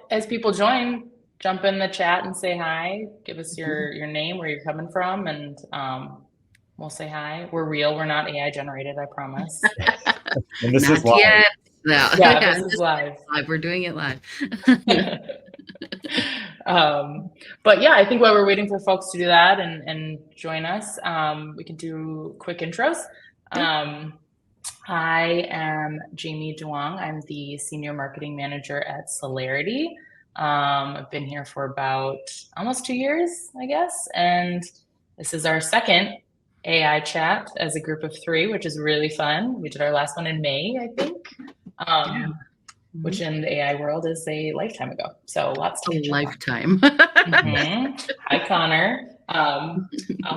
as people join, jump in the chat and say hi. Give us your name, where you're coming from, and we'll say hi. We're real. We're not AI generated, I promise. And this is Not live. yet. No. Yeah, this is live. We're doing it live. But yeah, I think while we're waiting for folks to do that and join us, we can do quick intros. I am Jamie Duong. I'm the Senior Marketing Manager at Celarity. I've been here for about almost 2 years, I guess. And this is our second AI chat as a group of 3, which is really fun. We did our last one in May, I think, which in the AI world is a lifetime ago. So lots to catch up on. Lifetime. Hi, Connor. I'll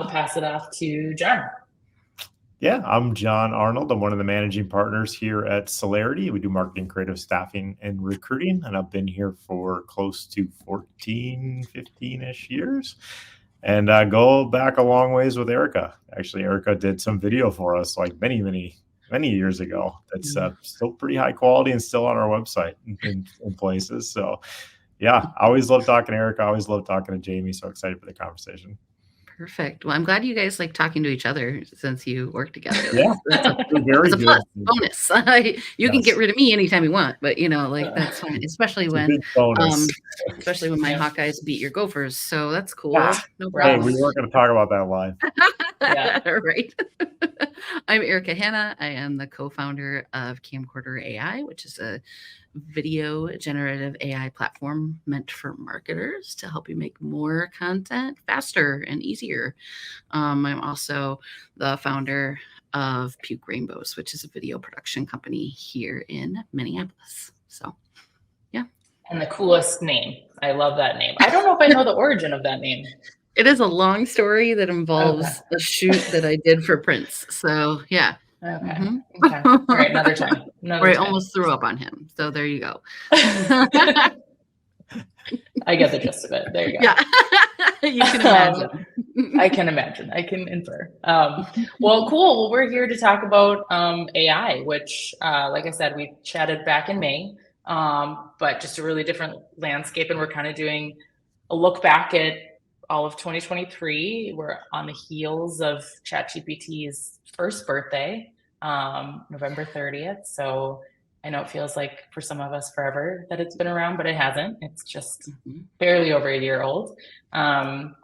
pass it off to John. Yeah, I'm John Arnold. I'm one of the managing partners here at Celarity. We do marketing, creative staffing, and recruiting, and I've been here for close to 14, 15-ish years. And I go back a long ways with Erica. Actually, Erica did some video for us like many years ago. That's still pretty high quality and still on our website in places. So yeah, I always love talking to Erica. I always love talking to Jamie. So excited for the conversation. Perfect. Well, I'm glad you guys like talking to each other since you work together. Yeah, that's a plus bonus. You can get rid of me anytime you want, but that's fine. Especially when my Hawkeyes beat your Gophers. So that's cool. No problem. Hey, we weren't going to talk about that live. Right. I'm Erica Hanna. I am the co-founder of Camcorder AI, which is a video generative AI platform meant for marketers to help you make more content faster and easier. I'm also the founder of Puke Rainbows, which is a video production company here in Minneapolis. So, yeah. And the coolest name. I love that name. I don't know if I know the origin of that name. It is a long story that involves a shoot that I did for Prince. So, yeah. Okay. Okay. All right. Another time. I almost threw up on him. So there you go. I get the gist of it. There you go. Yeah. You can imagine. I can imagine. I can infer. Well, cool. Well, we're here to talk about AI, which, like I said, we chatted back in May, but just a really different landscape. And we're kind of doing a look back at all of 2023. We're on the heels of ChatGPT's first birthday, November 30th. So I know it feels like for some of us forever that it's been around, but it hasn't. It's just barely over a year old. And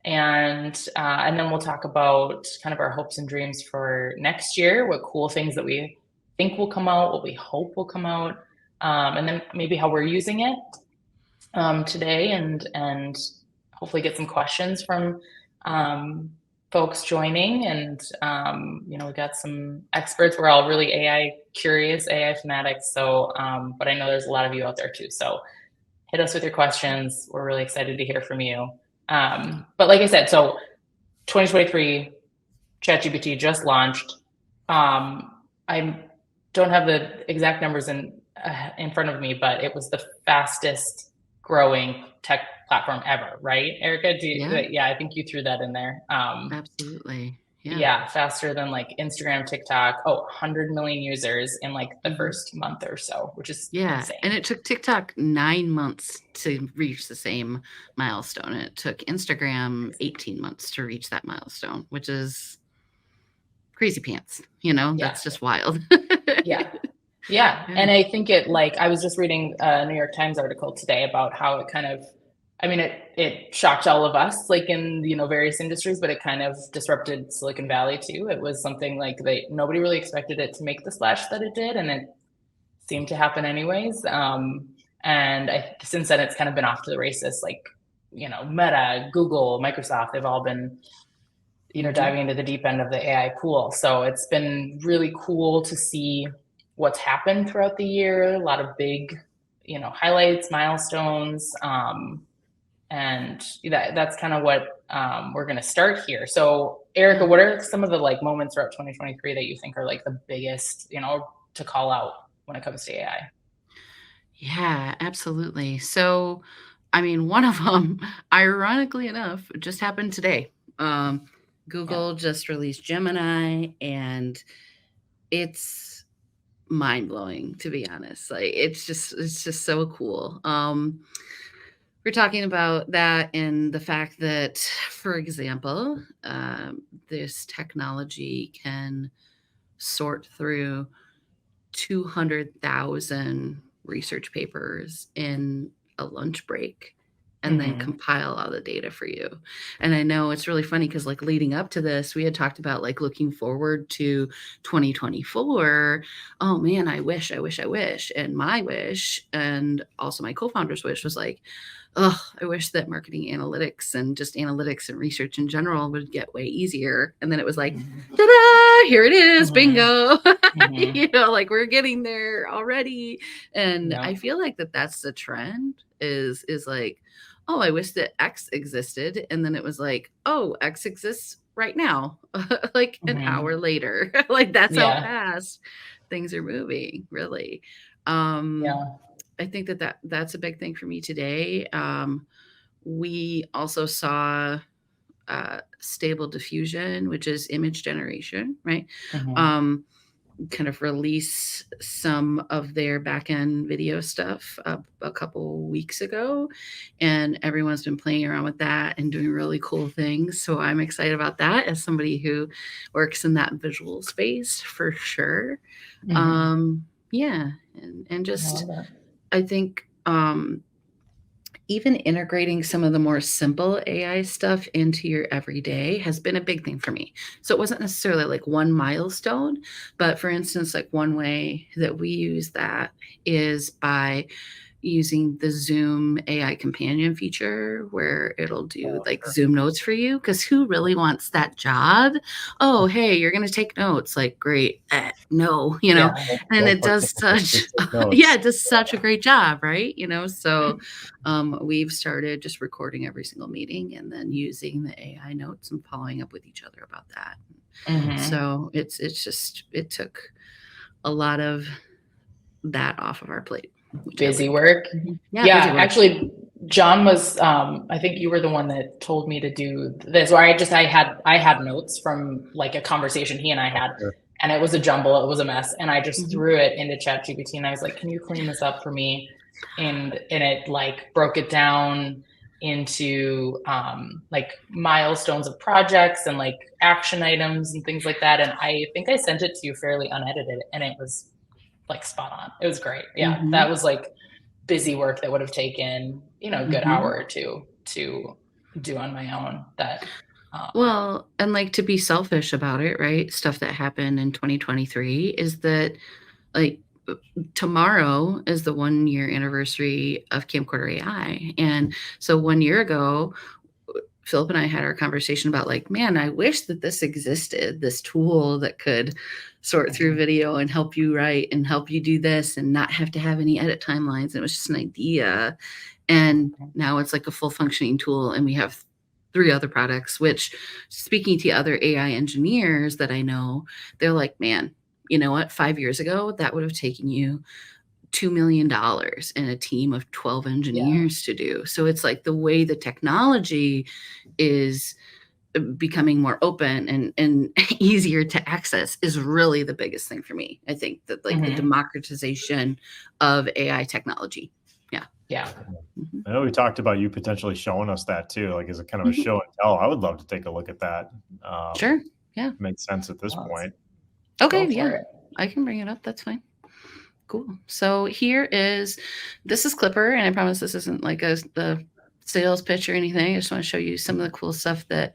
then we'll talk about kind of our hopes and dreams for next year, what cool things that we think will come out, what we hope will come out, and then maybe how we're using it today, and hopefully get some questions from folks joining. And we got some experts. We're all really AI curious, AI fanatics. So, but I know there's a lot of you out there too. So hit us with your questions. We're really excited to hear from you. But like I said, so 2023, ChatGPT just launched. I don't have the exact numbers in front of me, but it was the fastest growing tech platform ever, right, Erica? Yeah, I think you threw that in there. Absolutely. Yeah, faster than like Instagram, TikTok. 100 million users in like the first month or so, which is insane. And it took TikTok 9 months to reach the same milestone. It took Instagram 18 months to reach that milestone, which is crazy pants. That's just wild. Yeah. And I think I was just reading a New York Times article today about how it kind of, it shocked all of us, like in, various industries, but it kind of disrupted Silicon Valley too. It was something like nobody really expected it to make the splash that it did. And it seemed to happen anyways. And since then it's kind of been off to the races, like, Meta, Google, Microsoft, they've all been, diving into the deep end of the AI pool. So it's been really cool to see what's happened throughout the year. A lot of big, highlights, milestones. And that's kind of what we're going to start here. So Erica, what are some of the moments throughout 2023 that you think are the biggest, to call out when it comes to AI? Yeah, absolutely. So, one of them, ironically enough, just happened today. Google just released Gemini, and it's mind blowing, to be honest. Like it's just so cool. We're talking about that and the fact that, for example, this technology can sort through 200,000 research papers in a lunch break and then compile all the data for you. And I know it's really funny because like leading up to this, we had talked about like looking forward to 2024. Oh man, I wish. And my wish, and also my co-founder's wish was like, oh, I wish that marketing analytics and just analytics and research in general would get way easier. And then it was like, ta-da, here it is, bingo. You know, like we're getting there already. And I feel like that's the trend is like, oh, I wish that X existed. And then it was like, oh, X exists right now, like an hour later. Like that's how fast things are moving, really. I think that's a big thing for me today. We also saw stable diffusion, which is image generation, right? Kind of release some of their back-end video stuff a couple weeks ago, and everyone's been playing around with that and doing really cool things. So I'm excited about that as somebody who works in that visual space for sure. Yeah, and just I think even integrating some of the more simple AI stuff into your everyday has been a big thing for me. So it wasn't necessarily like one milestone, but for instance, like one way that we use that is by using the Zoom AI companion feature where it'll do like Zoom notes for you. Because who really wants that job? Oh, hey, you're going to take notes. Like, great. No, you know, and it does such, it does such a great job, right? You know, so we've started just recording every single meeting and then using the AI notes and following up with each other about that. So it took a lot of that off of our plate. Busy work. Yeah, busy work. Actually, John was I think you were the one that told me to do this, where I had notes from like a conversation he and I had, and it was a jumble, it was a mess, and I just threw it into ChatGPT and I was like, can you clean this up for me? And it like broke it down into like milestones of projects and like action items and things like that, and I think I sent it to you fairly unedited, and it was like spot on. It was great. Yeah. That was like busy work that would have taken, you know, a good hour or two to do on my own. That well, and like to be selfish about it, right? Stuff that happened in 2023 is that like tomorrow is the 1 year anniversary of Camcorder AI. And so 1 year ago, Philip and I had our conversation about like, man, I wish that this existed, this tool that could sort through video and help you write and help you do this and not have to have any edit timelines. And it was just an idea. And now it's like a full functioning tool. And we have 3 other products, which speaking to other AI engineers that I know, they're like, man, you know what? 5 years ago, that would have taken you $2 million and a team of 12 engineers to do. So it's like the way the technology is becoming more open and easier to access is really the biggest thing for me. I think that like the democratization of AI technology. Yeah. I know we talked about you potentially showing us that too, like as a kind of a show and tell. I would love to take a look at that. Sure. Yeah. Makes sense at this point. Okay. Yeah. I can bring it up. That's fine. Cool. So this is Clipper, and I promise this isn't like the sales pitch or anything. I just want to show you some of the cool stuff that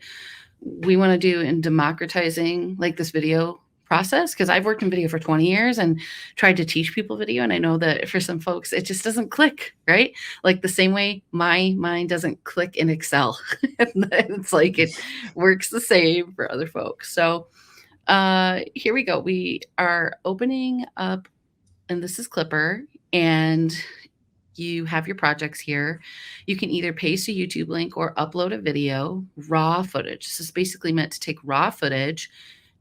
we want to do in democratizing like this video process, because I've worked in video for 20 years and tried to teach people video, and I know that for some folks it just doesn't click, right? Like the same way my mind doesn't click in Excel. It's like it works the same for other folks. So here we go. We are opening up, and this is Clipper, and you have your projects here. You can either paste a YouTube link or upload a video, raw footage. This is basically meant to take raw footage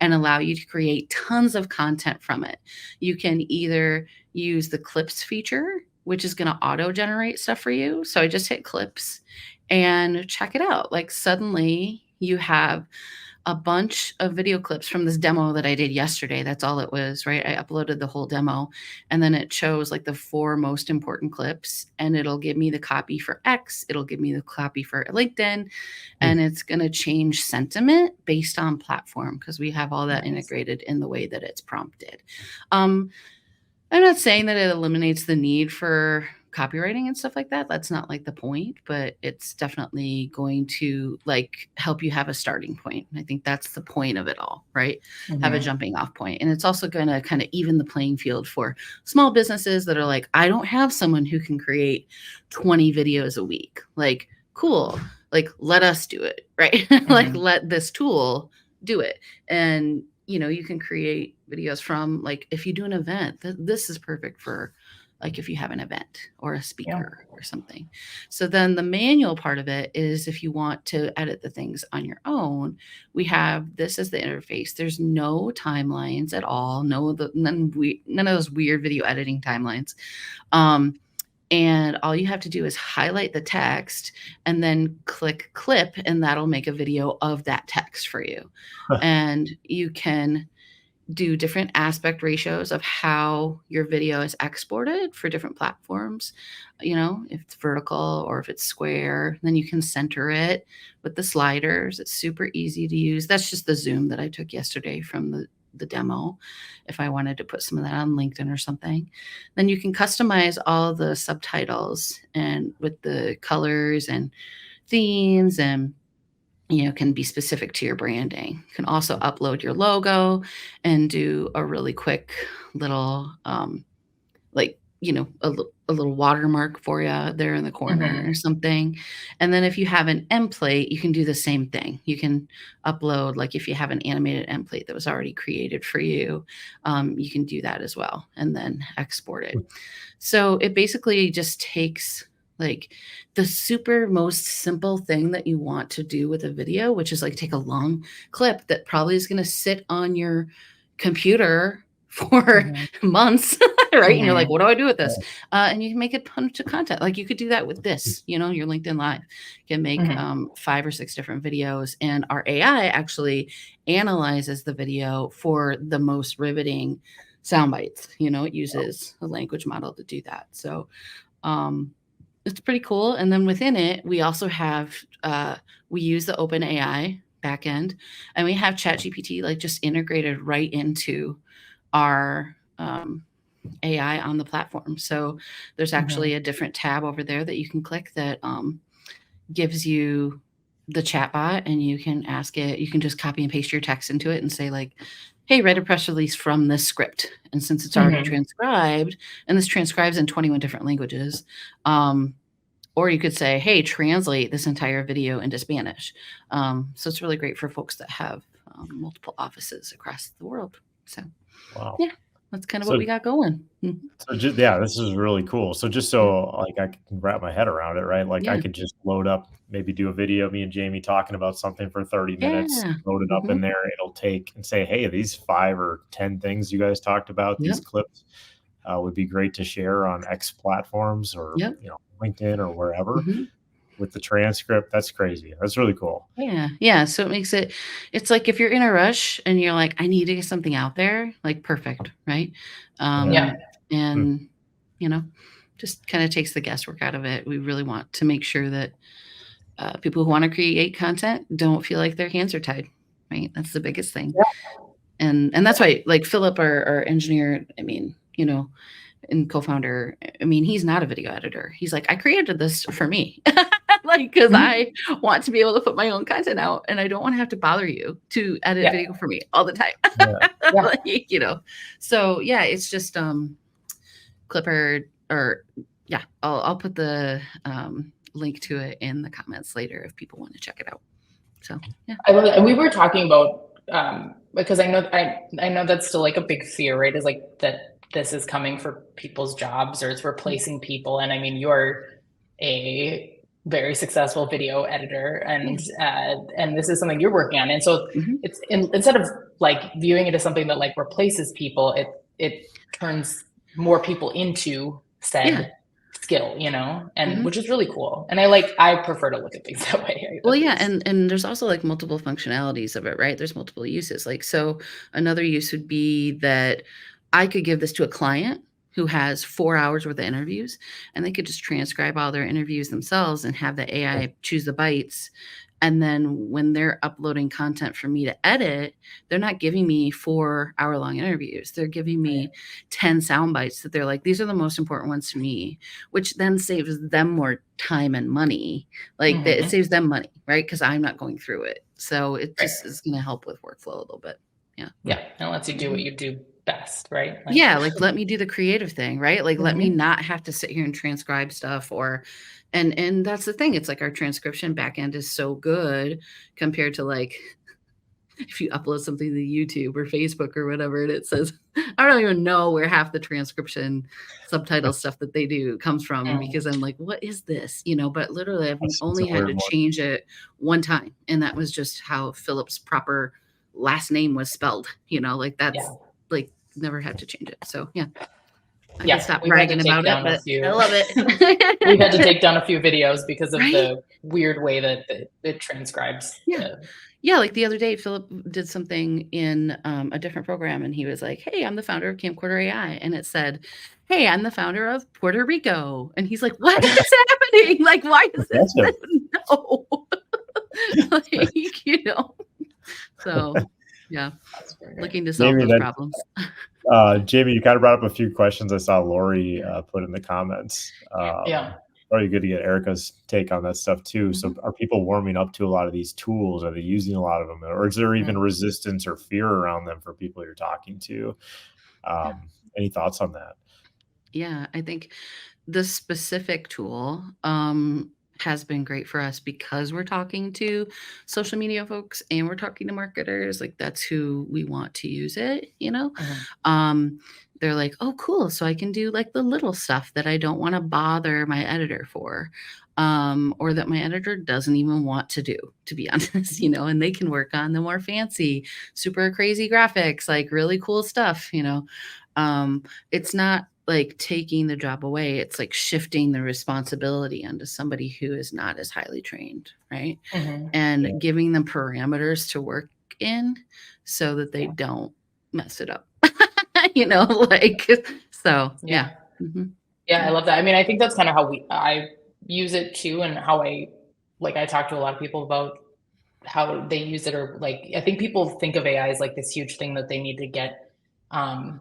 and allow you to create tons of content from it. You can either use the clips feature, which is going to auto generate stuff for you. So I just hit clips and check it out. Like suddenly you have a bunch of video clips from this demo that I did yesterday. That's all it was, right? I uploaded the whole demo, and then it shows like the 4 most important clips, and it'll give me the copy for X, it'll give me the copy for LinkedIn, and it's going to change sentiment based on platform, because we have all that integrated in the way that it's prompted. I'm not saying that it eliminates the need for copywriting and stuff like that. That's not like the point, but it's definitely going to like help you have a starting point. And I think that's the point of it all, right? Have a jumping off point. And it's also going to kind of even the playing field for small businesses that are like, I don't have someone who can create 20 videos a week. Like, cool. Like, let us do it, right? Like, let this tool do it. And, you know, you can create videos from, like, if you do an event, this is perfect for, like, if you have an event or a speaker or something. So then the manual part of it is if you want to edit the things on your own, we have this as the interface. There's no timelines at all. None of those weird video editing timelines. And all you have to do is highlight the text and then click clip, and that'll make a video of that text for you. And you can do different aspect ratios of how your video is exported for different platforms. You know, if it's vertical or if it's square, then you can center it with the sliders. It's super easy to use. That's just the zoom that I took yesterday from the demo. If I wanted to put some of that on LinkedIn or something, then you can customize all the subtitles and with the colors and themes, and you know, can be specific to your branding. You can also upload your logo and do a really quick little, like, you know, a little watermark for you there in the corner or something. And then if you have an template, you can do the same thing. You can upload, like if you have an animated template that was already created for you, you can do that as well and then export it. So it basically just takes like the super most simple thing that you want to do with a video, which is like take a long clip that probably is going to sit on your computer for months, right? And you're like, what do I do with this? And you can make it a bunch of content. Like you could do that with this, you know, your LinkedIn Live. You can make 5 or 6 different videos, and our AI actually analyzes the video for the most riveting sound bites. You know, it uses a language model to do that. So, it's pretty cool. And then within it, we also have, we use the OpenAI backend, and we have ChatGPT like just integrated right into our AI on the platform. So there's actually a different tab over there that you can click that gives you the chatbot, and you can ask it, you can just copy and paste your text into it and say like, hey, write a press release from this script. And since it's already transcribed, and this transcribes in 21 different languages, or you could say, hey, translate this entire video into Spanish. So it's really great for folks that have multiple offices across the world. So, yeah, that's kind of what we got going. So just, this is really cool. So just so like I can wrap my head around it, right? Like I could just load up, maybe do a video of me and Jamie talking about something for 30 minutes, load it up in there. It'll take and say, hey, these 5 or 10 things you guys talked about, these clips would be great to share on X platforms or you know, LinkedIn or wherever. With the transcript. That's crazy. That's really cool. Yeah. So it makes it, it's like if you're in a rush and you're like, I need to get something out there, like perfect, right? And you know, just kind of takes the guesswork out of it. We really want to make sure that people who want to create content don't feel like their hands are tied, right? That's the biggest thing. And that's why, like Philip, our engineer, I mean, you know, and co-founder, I mean, he's not a video editor. He's like, I created this for me. Like, because I want to be able to put my own content out, and I don't want to have to bother you to edit video for me all the time. Like, you know, so it's just Clipper, or I'll put the link to it in the comments later if people want to check it out. So I love it. And we were talking about because I know that's still like a big fear, right? Is like that this is coming for people's jobs, or it's replacing people. And I mean, you're a very successful video editor, and this is something you're working on. And so it's instead of like viewing it as something that like replaces people, it turns more people into said skill, you know, and Mhm. which is really cool. And I prefer to look at things that way. Well, At yeah, least. and there's also like multiple functionalities of it, right? There's multiple uses. Like, so another use would be that I could give this to a client who has 4 hours worth of interviews, and they could just transcribe all their interviews themselves and have the AI choose the bites. And then when they're uploading content for me to edit, they're not giving me 4 hour long interviews. They're giving me 10 sound bites that they're like, these are the most important ones to me, which then saves them more time and money. Like it Mhm. saves them money, right? Because I'm not going through it. So it Right. just is going to help with workflow a little bit. Yeah. Yeah, and lets you do what you do best, right? Yeah, like let me do the creative thing, right? Like let me Mhm. not have to sit here and transcribe stuff or and that's the thing. It's like our transcription backend is so good compared to like if you upload something to YouTube or Facebook or whatever, and it says, I don't even know where half the transcription subtitle stuff that they do comes from Mm. because I'm like, what is this? You know, but literally I've It's a only had weird to one. change it one time. And that was just how Philip's proper last name was spelled. You know, like that's Yeah. like never had to change it. So yeah. I can Yeah, stop we've had to bragging take about it, down a but I few love we've had to it. take down a few videos because of Right? the weird way that it transcribes Yeah. the Yeah, like the other day, Philip did something in a different program, and he was like, "Hey, I'm the founder of Camcorder AI," and it said, "Hey, I'm the founder of Puerto Rico," and he's like, "What is happening? Like, why is it Impressive. no?" Like, you know. So, yeah, That's very good. looking to solve Maybe those that problems. Jamie, you kind of brought up a few questions I saw Lori put in the comments. Yeah. Probably good to get Erica's take on that stuff too. So, Mhm. are people warming up to a lot of these tools? Are they using a lot of them, or is there even Mm. resistance or fear around them for people you're talking to? Yeah. Any thoughts on that? Yeah, I think this specific tool has been great for us because we're talking to social media folks and we're talking to marketers. Like that's who we want to use it, you know? Mhm. Um, they're like, oh, cool. So I can do like the little stuff that I don't want to bother my editor for. Or that my editor doesn't even want to do, to be honest, you know, and they can work on the more fancy, super crazy graphics, like really cool stuff, you know. It's not like taking the job away, it's like shifting the responsibility onto somebody who is not as highly trained, right? Mhm. Yeah. And giving them parameters to work in so that they Yeah. don't mess it up. You know, like so yeah. Yeah. Mhm. Yeah, I Yeah. love that. I mean, I think that's kind of how I use it too, and how I talk to a lot of people about how they use it, or like I think people think of AI as like this huge thing that they need to get um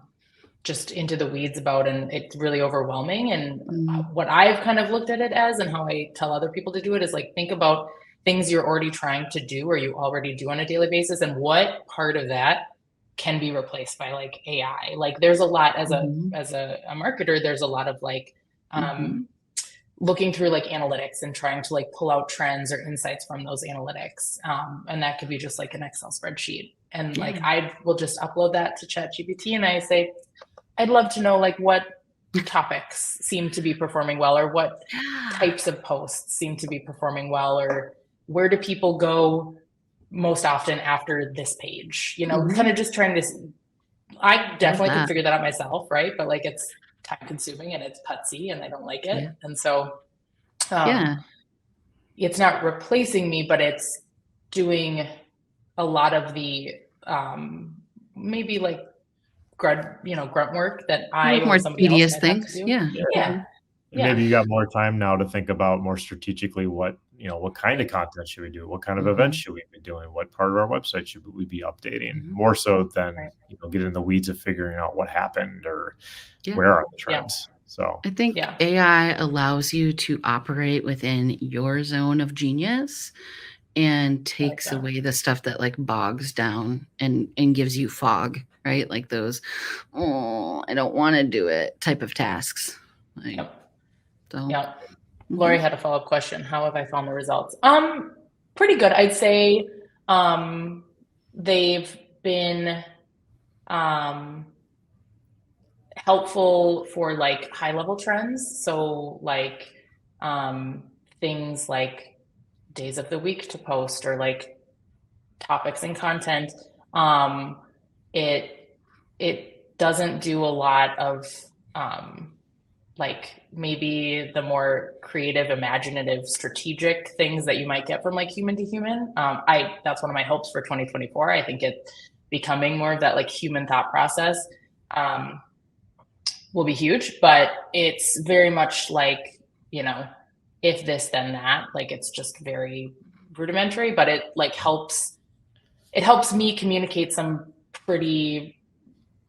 just into the weeds about, and it's really overwhelming. And Mhm. what I've kind of looked at it as, and how I tell other people to do it, is like think about things you're already trying to do or you already do on a daily basis, and what part of that can be replaced by like AI. Like there's a lot as Mhm. a marketer, there's a lot of like um Mhm. looking through like analytics and trying to like pull out trends or insights from those analytics. And that could be just like an Excel spreadsheet. And like Yeah. I will just upload that to ChatGPT and I say, I'd love to know like what topics seem to be performing well, or what Yeah. types of posts seem to be performing well, or where do people go most often after this page, you know, kind Mhm. of just trying to, I Love definitely could that. figure that out myself, right? But like it's time consuming and it's putsy and I don't like it. Yeah. And so um Yeah. it's not replacing me, but it's doing a lot of the maybe like grunt work that I Like or more somebody else tedious might have to things. do. Yeah. Yeah. Yeah. Mhm. And Yeah. maybe you got more time now to think about more strategically what kind of Right. content should we do? What kind of events Mhm. should we be doing? What part of our website should we be updating? Mhm. More so than, Right. get in the weeds of figuring out what happened or Yeah. where are the Yeah. trends. So, I think Yeah. AI allows you to operate within your zone of genius and I like takes that. away the stuff that like bogs down and gives you fog, right? Like those, oh, I don't want to do it type of tasks. Like Yep. so. Yep. Lori Mhm. had a follow-up question. How have I found the results? Pretty good. I'd say they've been um helpful for like high level trends. So like um things like days of the week to post, or like topics and content. Um it it doesn't do a lot of um like maybe the more creative, imaginative, strategic things that you might get from like human to human. That's one of my hopes for 2024. I think it becoming more of that like human thought process will be huge, but it's very much like, if this then that, like it's just very rudimentary, but it like helps me communicate some pretty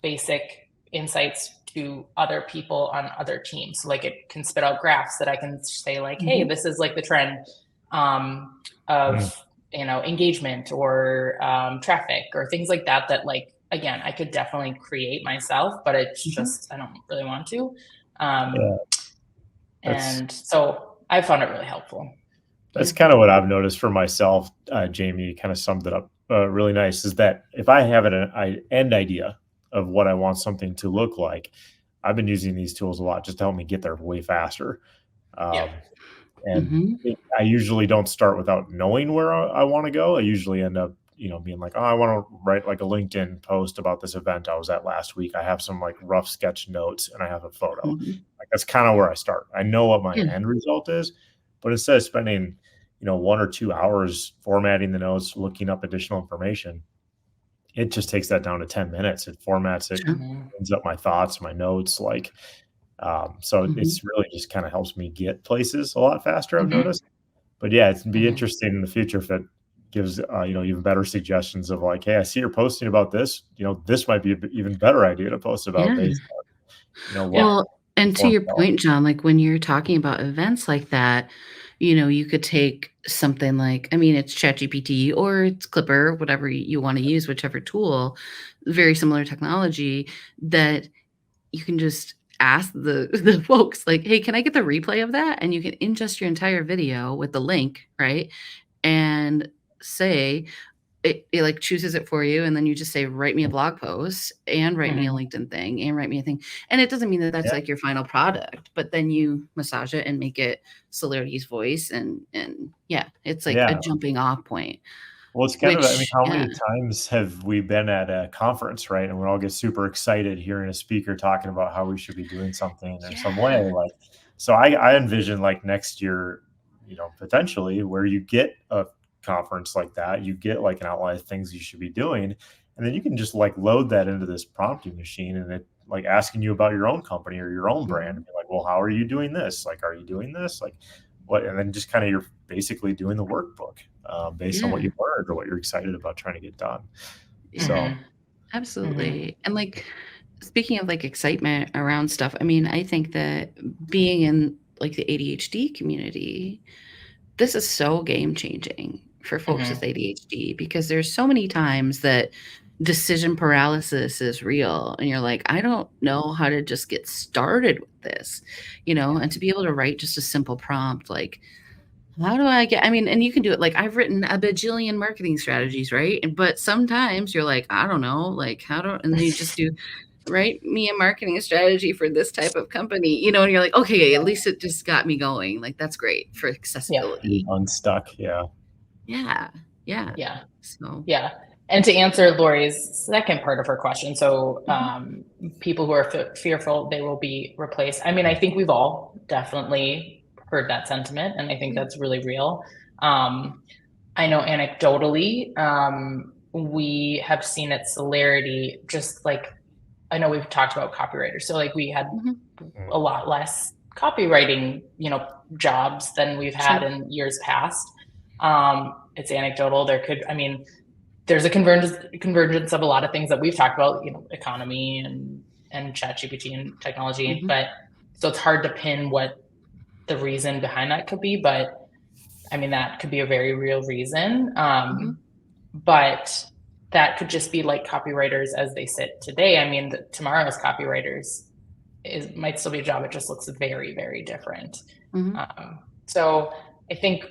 basic insights to other people on other teams. So like it can spit out graphs that I can say like, hey, this is like the trend of engagement or traffic or things like that, that like, again, I could definitely create myself, but it's just, I don't really want to. And so I found it really helpful. That's kind of what I've noticed for myself. Jamie kind of summed it up really nice, is that if I have an end idea of what I want something to look like, I've been using these tools a lot just to help me get there way faster. And I usually don't start without knowing where I want to go. I usually end up, being like, oh, I want to write like a LinkedIn post about this event I was at last week. I have some like rough sketch notes and I have a photo. Like that's kind of where I start. I know what my end result is, but instead of spending, 1 or 2 hours formatting the notes, looking up additional information, it just takes that down to 10 minutes. It formats it, cleans up my thoughts, my notes, like, so it's really just kind of helps me get places a lot faster, I've noticed. But yeah, it'd be interesting in the future if it gives, even better suggestions of like, hey, I see you're posting about this, this might be an even better idea to post about based on, well, and to your point, John, like when you're talking about events like that, you could take something like, it's ChatGPT or it's Clipper, whatever you want to use, whichever tool, very similar technology, that you can just ask the folks like, hey, can I get the replay of that? And you can ingest your entire video with the link, right? And say, it like chooses it for you, and then you just say, write me a blog post and write me a LinkedIn thing and write me a thing. And it doesn't mean that that's like your final product, but then you massage it and make it Celarity's voice. And it's like a jumping off point. Well, it's kind of, how many times have we been at a conference, right? And we all get super excited hearing a speaker talking about how we should be doing something in some way. Like, so I envision like next year, potentially where you get a conference like that, you get like an outline of things you should be doing. And then you can just like load that into this prompting machine and it like asking you about your own company or your own brand and be like, well, how are you doing this? Like, are you doing this? Like what? And then just kind of, you're basically doing the workbook based on what you've learned or what you're excited about trying to get done. So absolutely. And like, speaking of like excitement around stuff, I think that being in like the ADHD community, this is so game changing for folks with ADHD, because there's so many times that decision paralysis is real and you're like, I don't know how to just get started with this, and to be able to write just a simple prompt like, how do I get, and you can do it. Like I've written a bajillion marketing strategies, right? But sometimes you're like, I don't know, like and then you just do, write me a marketing strategy for this type of company, and you're like, okay, at least it just got me going. Like that's great for accessibility. Unstuck. Yeah. So and to answer Lori's second part of her question, so people who are fearful they will be replaced. I think we've all definitely heard that sentiment, and I think that's really real. I know anecdotally, we have seen at Celarity, just like, I know we've talked about copywriters. So like we had a lot less copywriting, jobs than we've had in years past. It's anecdotal. There's a convergence of a lot of things that we've talked about, economy and ChatGPT and technology, but so it's hard to pin what the reason behind that could be, but that could be a very real reason. But that could just be like copywriters as they sit today. Tomorrow's copywriters might still be a job. It just looks very, very different. So I think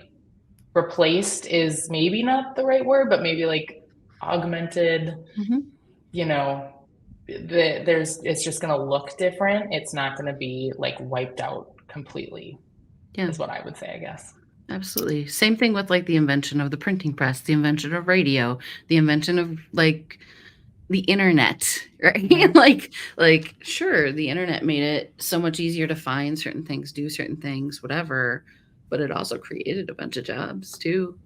replaced is maybe not the right word, but maybe like augmented, it's just going to look different. It's not going to be like wiped out completely is what I would say, I guess. Absolutely. Same thing with like the invention of the printing press, the invention of radio, the invention of like the internet, right? Mhm. like sure, the internet made it so much easier to find certain things, do certain things, whatever, but it also created a bunch of jobs too,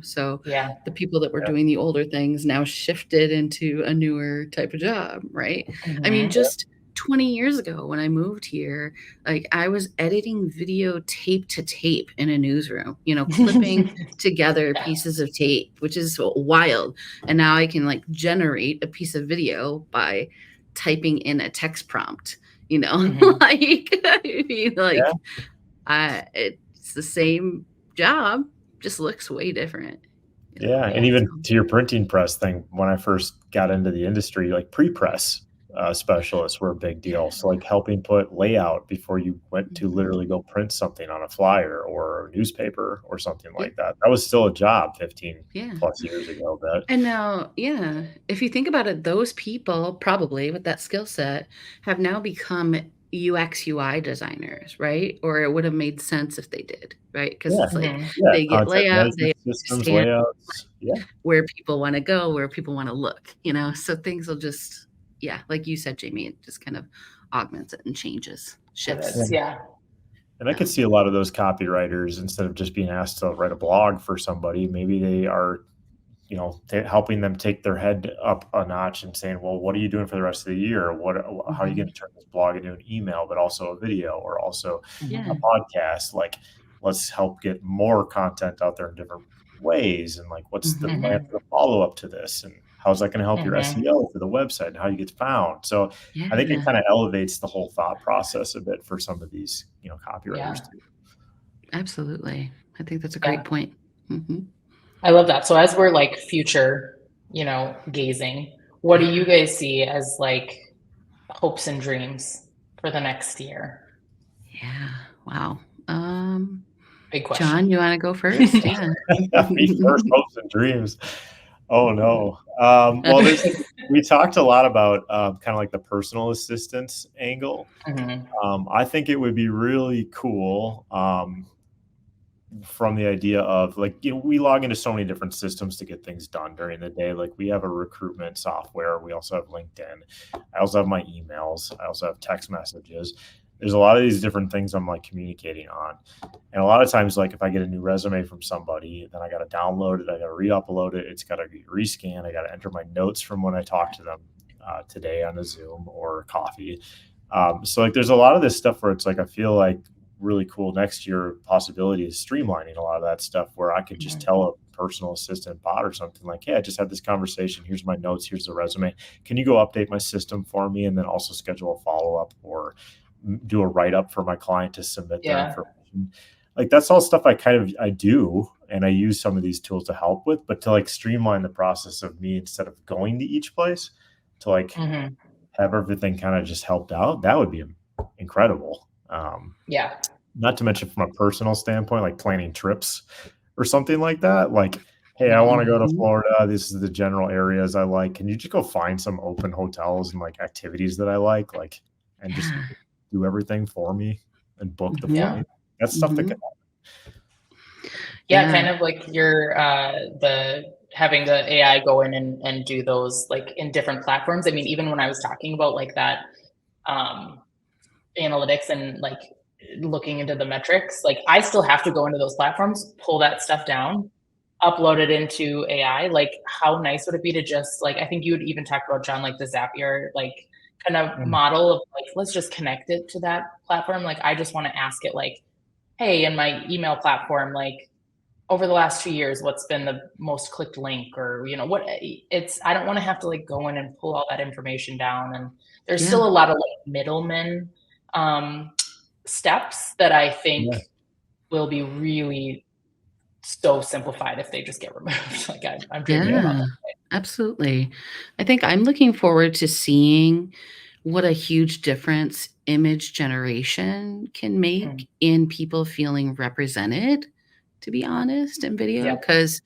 so Yeah. the people that were Yeah. doing the older things now shifted into a newer type of job, right? I mean, Mhm. just 20 years ago when I moved here, like I was editing video tape to tape in a newsroom, clipping together Yeah. pieces of tape, which is wild. And now I can like generate a piece of video by typing in a text prompt, Mhm. like I mean, Yeah. it's the same job, just looks way different, Yeah, and Yeah. even so to your printing press thing, when I first got into the industry, like pre-press specialists were a big deal. So like helping put layout before you went to Mhm. literally go print something on a flyer or a newspaper or something Yeah, like that. That was still a job 15 yeah. plus years ago. But And now, yeah, if you think about it, those people probably with that skill set have now become UX UI designers, right? Or it would have made sense if they did, right? Because yeah, it's like Mhm. yeah, they get content layout, they management systems, understand layouts. Yeah, where people want to go, where people want to look, so things will just, yeah, like you said, Jamie, it just kind of augments it and changes, shifts. Pivots. yeah. Yeah. And I could Yeah. see a lot of those copywriters instead of just being asked to write a blog for somebody, maybe they are helping them take their head up a notch and saying, well, what are you doing for the rest of the year? How are you going Mhm. to turn this blog into an email, but also a video or also a Yeah. Mhm. podcast? Like, let's help get more content out there in different ways. And like, what's the Mhm. plan Mhm. for the follow up to this? And how's that going to help your Mhm. SEO for the website and how you get found? So I think it Yeah. kind of elevates the whole thought process a bit for some of these, copywriters Yeah. too. Absolutely. I think that's a Yeah. great point. Mhm. I love that. So as we're like future, gazing, what do you Yeah. guys see as like hopes and dreams for the next year? Yeah. Wow. Um, Big John, question. you wanna go first? Yeah. Me first, hopes and dreams. Oh no. Well, we talked a lot about kind of like the personal assistance angle. Mhm. I think it would be really cool from the idea of like, we log into so many different systems to get things done during the day. Like we have a recruitment software. We also have LinkedIn. I also have my emails. I also have text messages. There's a lot of these different things I'm like communicating on. And a lot of times, like if I get a new resume from somebody, then I got to download it. I got to re-upload it. It's got to be rescanned. I got to enter my notes from when I talked to them today on a Zoom or coffee. So like there's a lot of this stuff where it's like I feel like really cool next year possibility is streamlining a lot of that stuff where I could just Mhm. tell a personal assistant bot or something like, hey, I just had this conversation. Here's my notes. Here's the resume. Can you go update my system for me? And then also schedule a follow up or do a write up for my client to submit their Yeah. information. Like that's all stuff I do and I use some of these tools to help with, but to like streamline the process of me instead of going to each place to like Mhm. have everything kind of just helped out, that would be incredible. Yeah. Not to mention from a personal standpoint, like planning trips or something like that. Like, hey, I want to go to Mhm. Florida. This is the general areas I like. Can you just go find some open hotels and like activities that I like, and just Yeah. do everything for me and book the Mhm. Yeah. flight? That's stuff that can. Mhm. Yeah, Yeah. kind of like your the having the AI go in and do those like in different platforms. I mean, even when I was talking about like that um analytics and like looking into the metrics, like I still have to go into those platforms, pull that stuff down, upload it into AI. Like how nice would it be to just like I think you would even talk about John like the Zapier like kind of Mm, model of like let's just connect it to that platform. Like I just want to ask it like, hey, in my email platform, like over the last 2 years, what's been the most clicked link or, what it's, I don't want to have to like go in and pull all that information down. And there's Yeah. still a lot of like middlemen um, steps that I think yeah, will be really so simplified if they just get removed. Like I'm dreaming yeah, about Yeah. Absolutely. I think I'm looking forward to seeing what a huge difference image generation can that. make in people feeling represented, to be honest, in video. Yeah. Because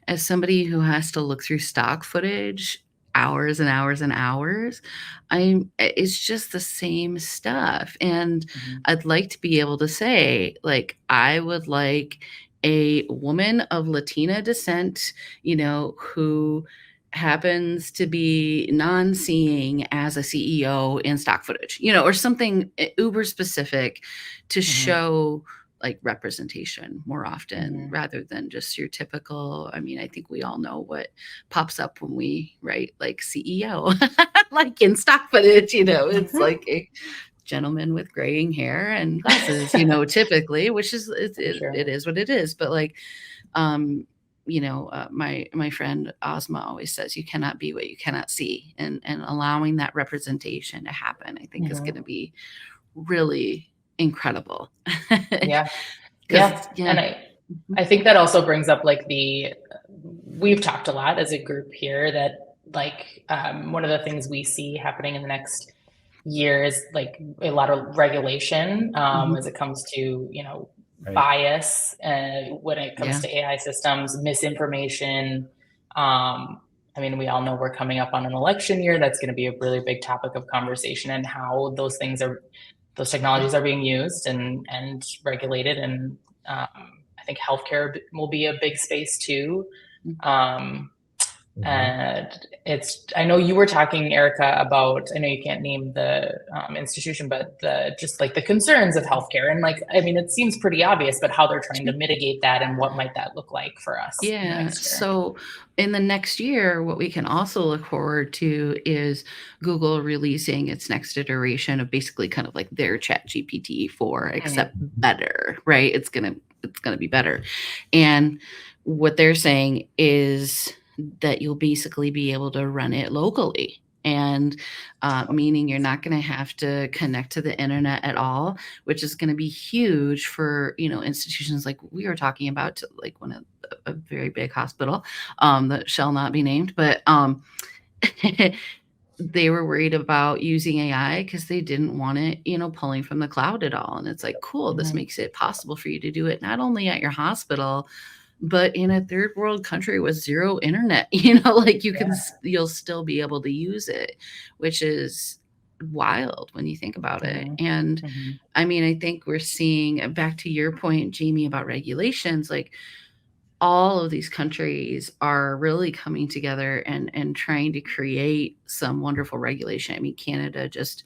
as somebody who has to look through stock footage hours and hours and hours, it's just the same stuff. And Mhm. I'd like to be able to say, like, I would like a woman of Latina descent, who happens to be non-seeing as a CEO in stock footage, or something uber specific to show like representation more often rather than just your typical. I mean, I think we all know what pops up when we write like CEO, like in stock footage, it's like a gentleman with graying hair and glasses, typically, which is it is what it is. But like, my friend Ozma always says, you cannot be what you cannot see, and allowing that representation to happen, I think is going to be really incredible. Yeah. And I think that also brings up like we've talked a lot as a group here that like one of the things we see happening in the next year is like a lot of regulation as it comes to, bias when it comes to AI systems, misinformation. I mean, we all know we're coming up on an election year. That's going to be a really big topic of conversation, and how those technologies are being used and regulated. And I think healthcare will be a big space too. And I know you were talking, Erica, about, I know you can't name the institution, but just like the concerns of healthcare. And like, I mean, it seems pretty obvious, but how they're trying to mitigate that and what might that look like for us? Yeah. So in the next year, what we can also look forward to is Google releasing its next iteration of basically kind of like their ChatGPT 4, except better, right? It's gonna be better. And what they're saying is that you'll basically be able to run it locally, and meaning you're not going to have to connect to the internet at all, which is going to be huge for institutions like we were talking about, like a very big hospital that shall not be named, but they were worried about using AI because they didn't want it pulling from the cloud at all. And it's like, cool, this makes it possible for you to do it not only at your hospital, but in a third world country with zero internet, like you'll still be able to use it, which is wild when you think about it. And I mean, I think we're seeing, back to your point, Jamie, about regulations, like all of these countries are really coming together and trying to create some wonderful regulation. I mean, Canada just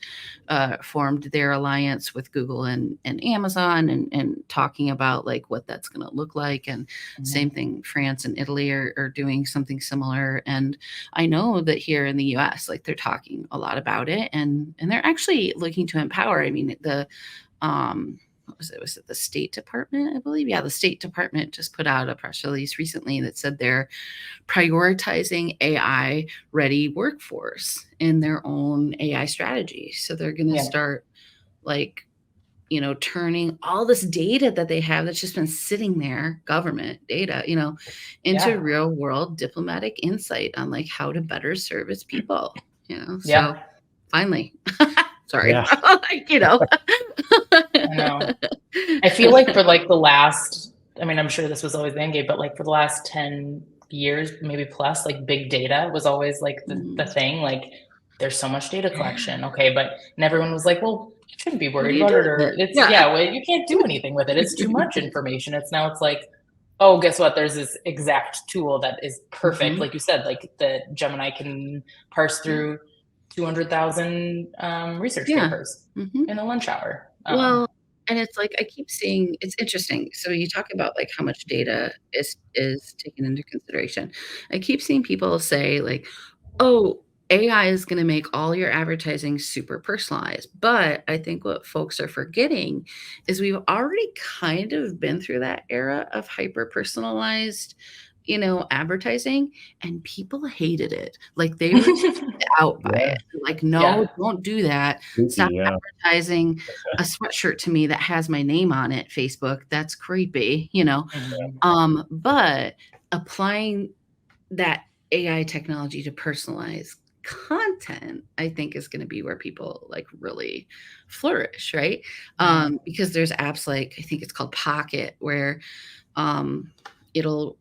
formed their alliance with Google and Amazon and talking about like what that's going to look like. And same thing, France and Italy are doing something similar. And I know that here in the US, like they're talking a lot about it, and they're actually looking to empower. I mean, what was it? Was it the State Department, I believe? Yeah, the State Department just put out a press release recently that said they're prioritizing AI ready workforce in their own AI strategy. So they're going to start like, turning all this data that they have that's just been sitting there, government data, into real world diplomatic insight on like how to better serve its people, So finally. Sorry. I know. I feel like for like the last, I mean, I'm sure this was always the end game, but like for the last 10 years, maybe plus, like big data was always like the thing. Like there's so much data collection. Okay. And everyone was like, well, you shouldn't be worried about it. Or well, you can't do anything with it. It's too much information. It's like, oh, guess what? There's this exact tool that is perfect. Like you said, like the Gemini can parse through 200,000 research papers in a lunch hour. Well, and it's like, I keep seeing, it's interesting. So you talk about like how much data is taken into consideration. I keep seeing people say like, oh, AI is going to make all your advertising super personalized. But I think what folks are forgetting is we've already kind of been through that era of hyper personalized advertising, and people hated it. Like they were out by it. Like, no, don't do that. Stop advertising a sweatshirt to me that has my name on it, Facebook. That's creepy, but applying that AI technology to personalize content, I think, is going to be where people like really flourish, right? Because there's apps like, I think it's called Pocket, where it'll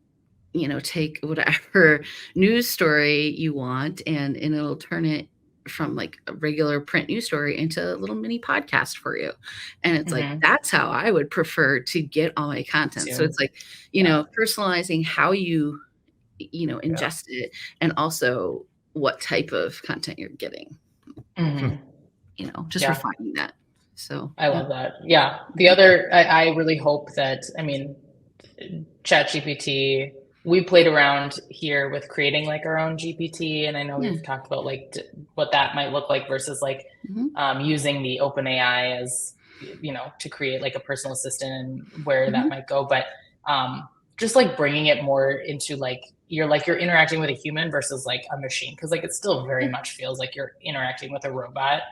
take whatever news story you want and it'll turn it from like a regular print news story into a little mini podcast for you. And it's like, that's how I would prefer to get all my content. So it's like, personalizing how you ingest it, and also what type of content you're getting. Just refining that. So I love that. Yeah. The other, I really hope that, ChatGPT, we played around here with creating like our own GPT, and I know we've talked about like what that might look like versus like using the OpenAI as to create like a personal assistant and where that might go. But just like bringing it more into like you're interacting with a human versus like a machine, because like it still very much feels like you're interacting with a robot.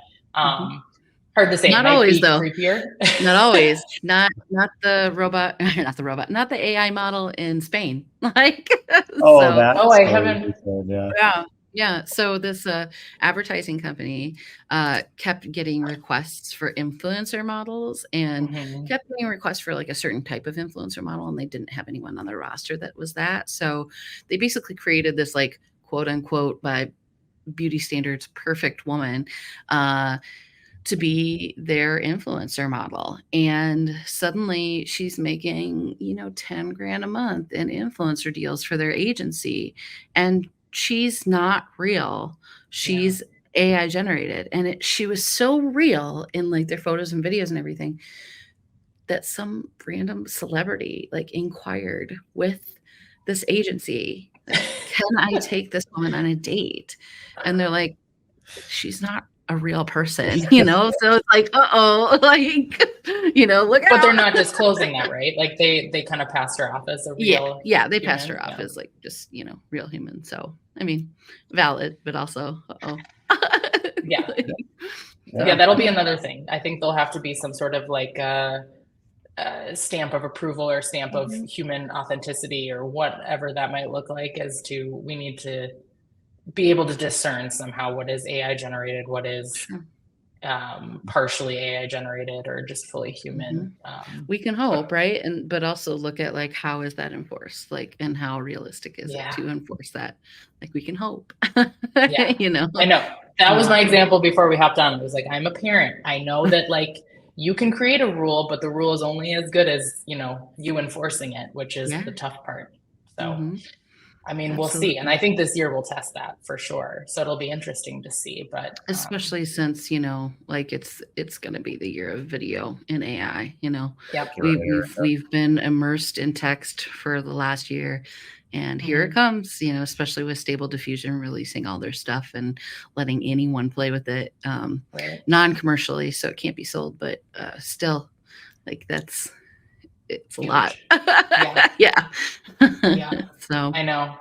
Hard to say. Not always, though. Creepier. Not always. Not the robot. Not the robot. Not the AI model in Spain. Like. I haven't. Yeah. So this advertising company kept getting requests for influencer models, and kept getting requests for like a certain type of influencer model, and they didn't have anyone on their roster that was that. So they basically created this like quote unquote by beauty standards perfect woman to be their influencer model. And suddenly she's making, $10,000 a month in influencer deals for their agency. And she's not real. She's AI generated. And she was so real in like their photos and videos and everything that some random celebrity like inquired with this agency, like, can I take this woman on a date? And they're like, she's not a real person, so it's like, like, look out. But they're not disclosing that, right? Like they kind of passed her off as a real they passed her off as like just real human. So valid, but also that'll be another thing. I think there'll have to be some sort of like stamp of approval or stamp of human authenticity or whatever that might look like, as to we need to be able to discern somehow what is AI generated, what is partially AI generated, or just fully human. We can hope, right? But also look at like, how is that enforced? Like, and how realistic is it to enforce that? Like, we can hope. I know. That was my example before we hopped on. It was like, I'm a parent. I know that like you can create a rule, but the rule is only as good as, you enforcing it, which is the tough part. So we'll see. And I think this year we'll test that for sure. So it'll be interesting to see, but especially since, like it's going to be the year of video in AI, we've been immersed in text for the last year, and here it comes, especially with Stable Diffusion releasing all their stuff and letting anyone play with it non-commercially. So it can't be sold, but still like it's a lot. So I know.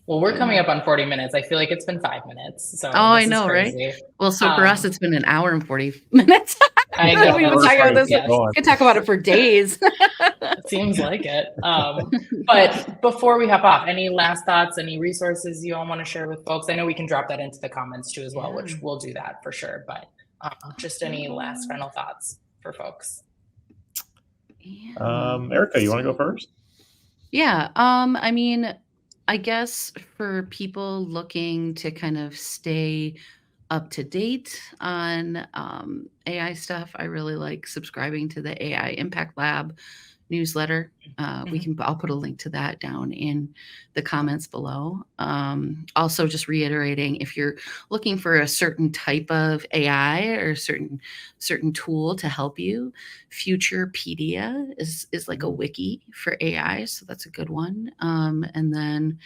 Well, we're coming up on 40 minutes. I feel like it's been 5 minutes. So I know, right? Well, so for us, it's been an hour and 40 minutes. I know. We've been talking about this. We could talk about it for days. It seems like it. But before we hop off, any last thoughts, any resources you all want to share with folks? I know we can drop that into the comments too as well, which we'll do that for sure. But just any last final thoughts for folks? Erica, you want to go first? Yeah. I guess for people looking to kind of stay up to date on AI stuff, I really like subscribing to the AI Impact Lab newsletter. I'll put a link to that down in the comments below. Also, just reiterating, if you're looking for a certain type of AI or a certain tool to help you, Futurepedia is like a wiki for AI, so that's a good one. And then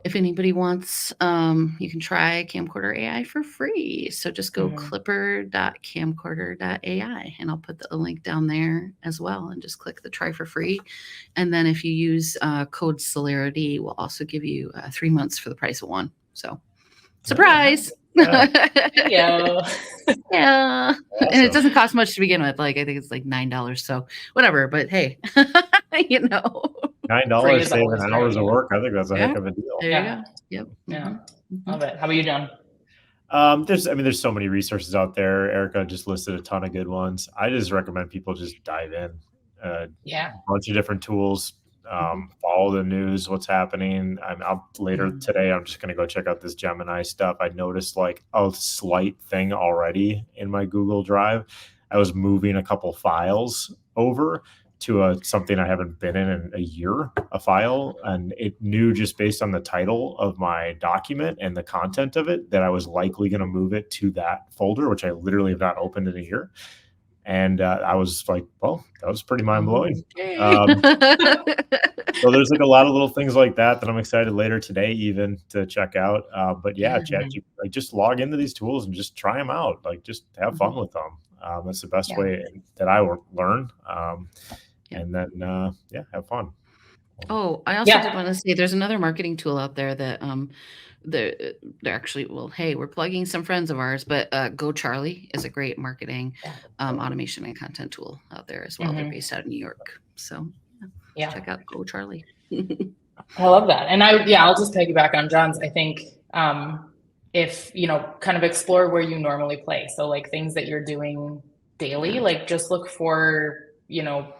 if anybody wants, you can try Camcorder AI for free. So just go clipper.camcorder.ai, and I'll put a link down there as well, and just click the try for free. And then if you use code Celarity, we'll also give you 3 months for the price of one. So surprise. Yeah. Yeah. Awesome. And it doesn't cost much to begin with. Like, I think it's like $9. So whatever, but hey, $9 saving hours of work. I think that's a heck of a deal. There you go. Yep. Yeah. Love it. How about you, John? There's so many resources out there. Erica just listed a ton of good ones. I just recommend people just dive in. A bunch of different tools. Follow the news, what's happening. Later today, I'm just going to go check out this Gemini stuff. I noticed like a slight thing already in my Google Drive. I was moving a couple files over to something I haven't been in a year, a file, and it knew just based on the title of my document and the content of it that I was likely going to move it to that folder, which I literally have not opened in a year. And I was like, well, that was pretty mind blowing. So there's like a lot of little things like that I'm excited later today even to check out. But yeah, like just log into these tools and just try them out. Like just have fun with them. That's the best way that I learn. And then have fun. Oh, I also did want to say there's another marketing tool out there that they're actually, well, hey, we're plugging some friends of ours, but Go Charlie is a great marketing automation and content tool out there as well. They're based out of New York. So check out Go Charlie. I love that. And I'll just piggyback on John's. I think if, kind of explore where you normally play. So like things that you're doing daily, like just look for,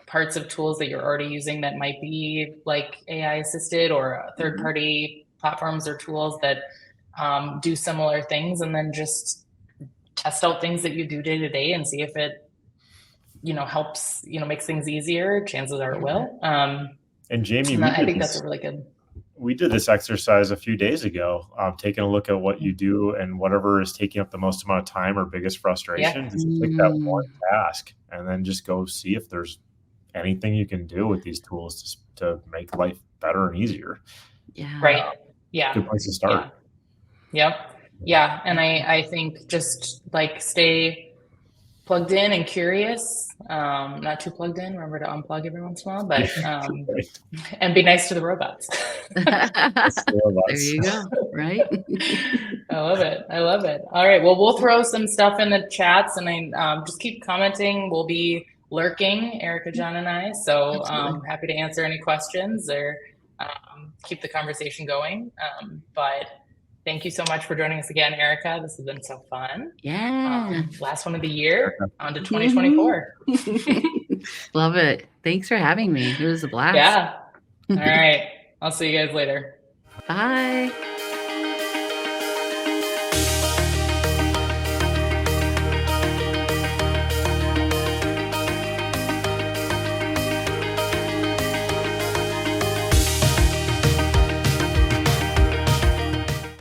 parts of tools that you're already using that might be like AI assisted or third party platforms or tools that do similar things, and then just test out things that you do day to day and see if it, helps, makes things easier. Chances are it will. And Jamie, I think that's a really good. We did this exercise a few days ago, taking a look at what you do and whatever is taking up the most amount of time or biggest frustration. Just take that one task and then just go see if there's anything you can do with these tools to make life better and easier. Yeah. Right. Yeah. Good place to start. Yeah. And I think just like stay plugged in and curious, not too plugged in. Remember to unplug every once in a while, but and be nice to the robots. There you go. Right. I love it. All right. Well, we'll throw some stuff in the chats, and just keep commenting. We'll be lurking, Erica, John, and I. So happy to answer any questions or keep the conversation going. But thank you so much for joining us again, Erica. This has been so fun. Yeah. Last one of the year, on to 2024. Love it. Thanks for having me. It was a blast. Yeah. All right. I'll see you guys later. Bye.